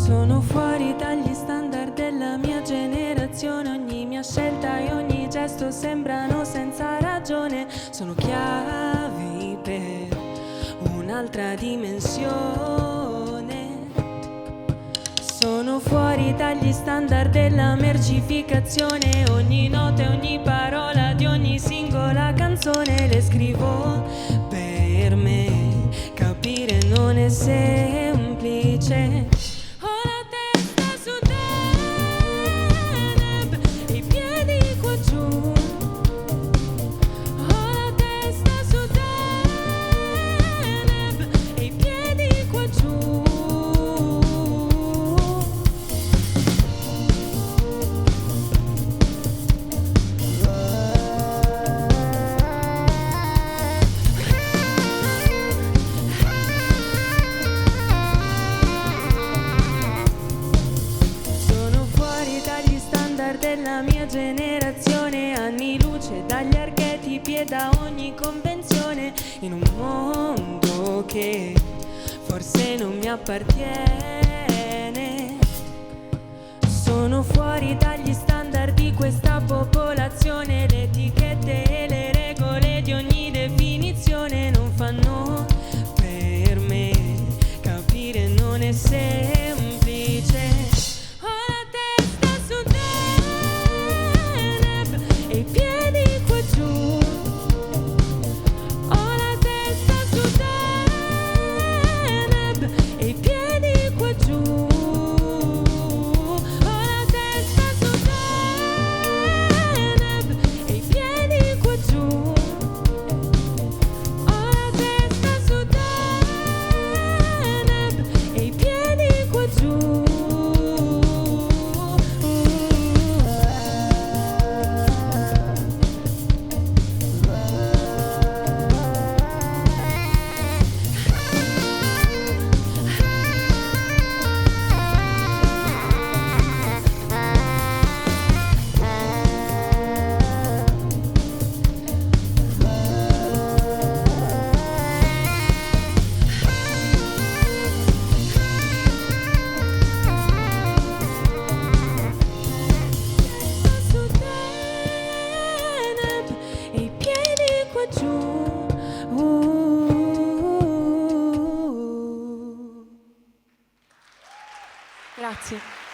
Sono fuori dagli standard della mia generazione. Ogni mia scelta e ogni gesto sembrano senza ragione. Sono chiavi per un'altra dimensione. Sono fuori dagli standard della mercificazione. Ogni nota e ogni parola di ogni singola canzone le scrivo per me. Capire non è semplice. Ho la testa su Deneb e i piedi qua giù. Ho la testa su Deneb e i piedi qua giù. Della mia generazione, anni luce dagli archetipi e da ogni convenzione, in un mondo che forse non mi appartiene. Sono fuori dagli standard di questa popolazione, le etichette e le regole di ogni definizione non fanno per me. Capire non è semplice. Grazie.